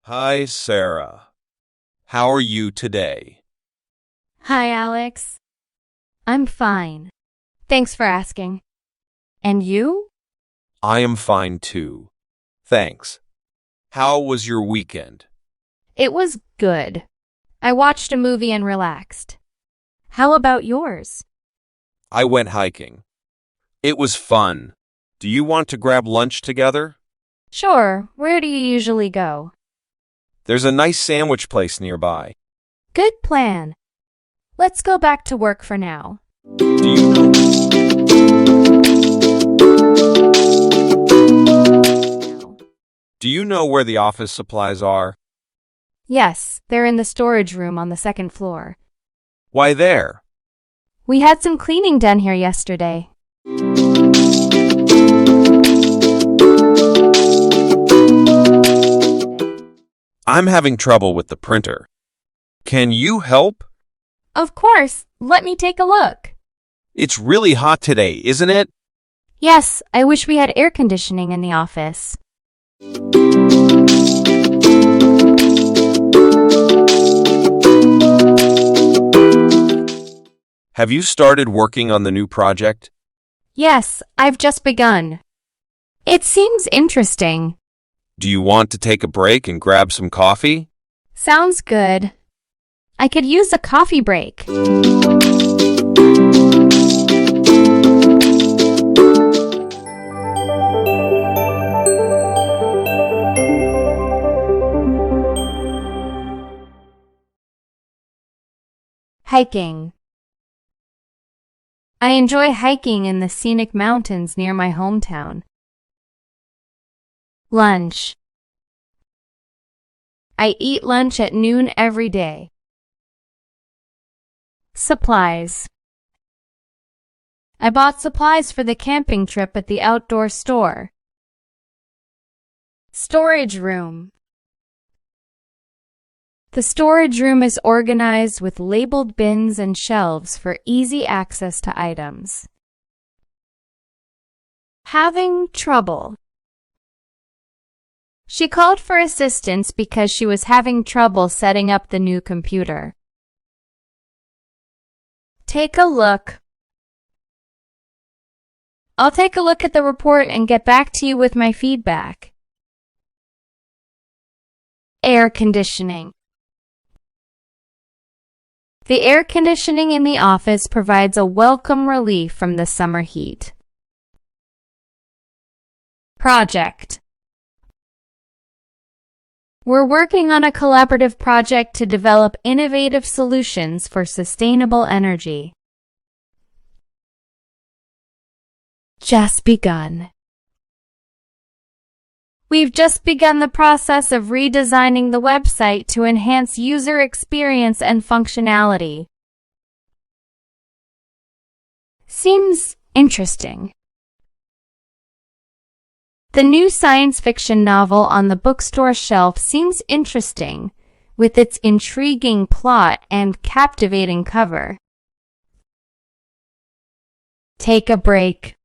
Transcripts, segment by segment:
Hi, Sarah. How are you today? Hi, Alex. I'm fine. Thanks for asking. And you? I am fine too. Thanks. How was your weekend? It was good. I watched a movie and relaxed. How about yours? I went hiking. It was fun. Do you want to grab lunch together? Sure. Where do you usually go? There's a nice sandwich place nearby. Good plan. Let's go back to work for now. Do you know? Do you know where the office supplies are? Yes, they're in the storage room on the second floor. Why there? We had some cleaning done here yesterday. I'm having trouble with the printer. Can you help? Of course. Let me take a look. It's really hot today, isn't it? Yes, I wish we had air conditioning in the office. Have you started working on the new project? Yes, I've just begun. It seems interesting. Do you want to take a break and grab some coffee? Sounds good. I could use a coffee break. Hiking. I enjoy hiking in the scenic mountains near my hometown. Lunch. I eat lunch at noon every day. Supplies. I bought supplies for the camping trip at the outdoor store. Storage room. The storage room is organized with labeled bins and shelves for easy access to items. Having trouble. She called for assistance because she was having trouble setting up the new computer. Take a look. I'll take a look at the report and get back to you with my feedback. Air conditioning. The air conditioning in the office provides a welcome relief from the summer heat. Project. We're working on a collaborative project to develop innovative solutions for sustainable energy. Just begun. We've just begun the process of redesigning the website to enhance user experience and functionality. Seems interesting. The new science fiction novel on the bookstore shelf seems interesting, with its intriguing plot and captivating cover. Take a break.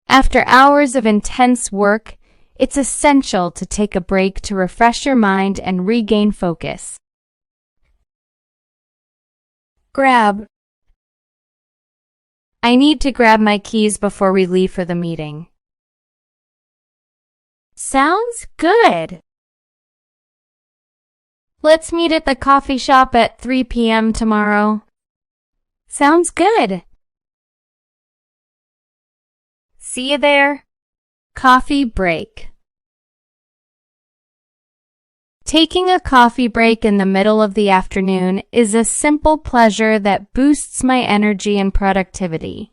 After hours of intense work, it's essential to take a break to refresh your mind and regain focus. Grab. I need to grab my keys before we leave for the meeting. Sounds good. Let's meet at the coffee shop at 3 p.m. tomorrow. Sounds good. See you there. Coffee break. Taking a coffee break in the middle of the afternoon is a simple pleasure that boosts my energy and productivity.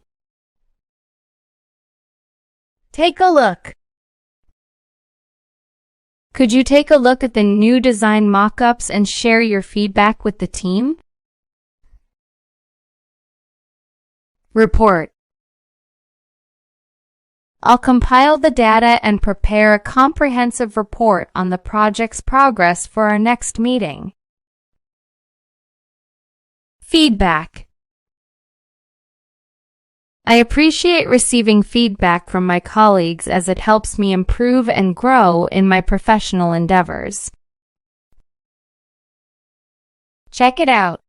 Take a look. Could you take a look at the new design mock-ups and share your feedback with the team? Report. I'll compile the data and prepare a comprehensive report on the project's progress for our next meeting. Feedback. I appreciate receiving feedback from my colleagues as it helps me improve and grow in my professional endeavors. Check it out.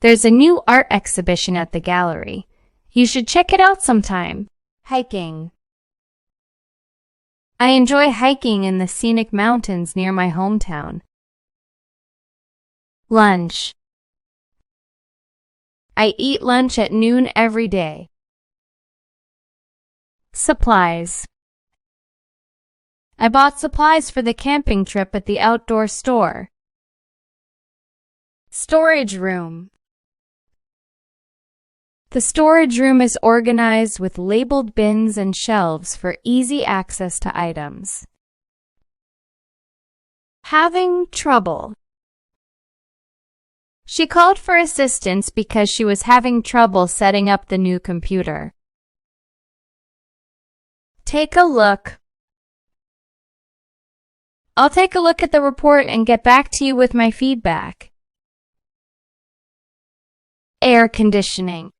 There's a new art exhibition at the gallery. You should check it out sometime. Hiking. I enjoy hiking in the scenic mountains near my hometown. Lunch. I eat lunch at noon every day. Supplies. I bought supplies for the camping trip at the outdoor store. Storage room. The storage room is organized with labeled bins and shelves for easy access to items. Having trouble. She called for assistance because she was having trouble setting up the new computer. Take a look. I'll take a look at the report and get back to you with my feedback. Air conditioning.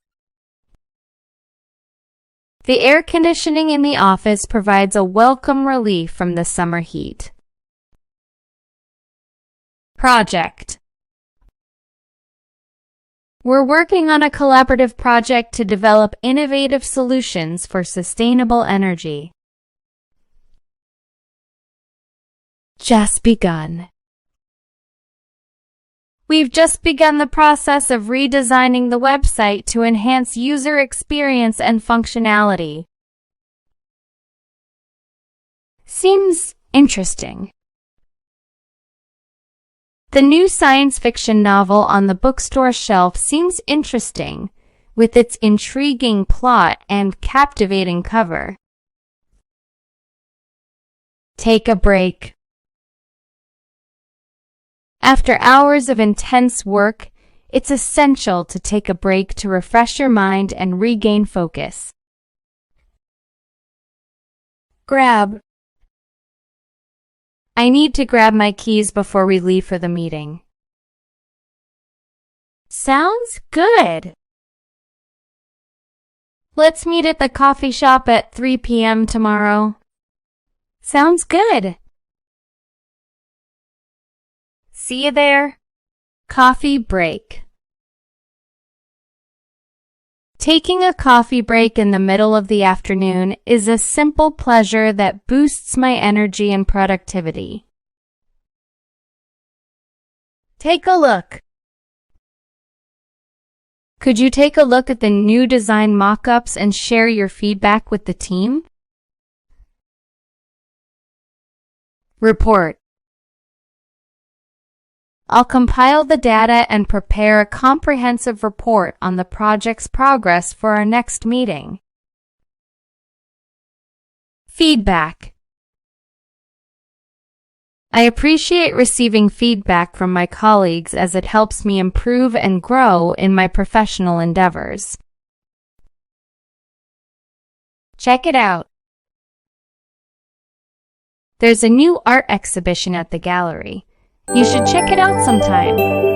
The air conditioning in the office provides a welcome relief from the summer heat. Project. We're working on a collaborative project to develop innovative solutions for sustainable energy. Just begun. We've just begun the process of redesigning the website to enhance user experience and functionality. Seems interesting. The new science fiction novel on the bookstore shelf seems interesting, with its intriguing plot and captivating cover. Take a break. After hours of intense work, it's essential to take a break to refresh your mind and regain focus. Grab. I need to grab my keys before we leave for the meeting. Sounds good. Let's meet at the coffee shop at 3 p.m. tomorrow. Sounds good. See you there. Coffee break. Taking a coffee break in the middle of the afternoon is a simple pleasure that boosts my energy and productivity. Take a look. Could you take a look at the new design mock-ups and share your feedback with the team? Report. I'll compile the data and prepare a comprehensive report on the project's progress for our next meeting. Feedback. I appreciate receiving feedback from my colleagues as it helps me improve and grow in my professional endeavors. Check it out. There's a new art exhibition at the gallery. You should check it out sometime.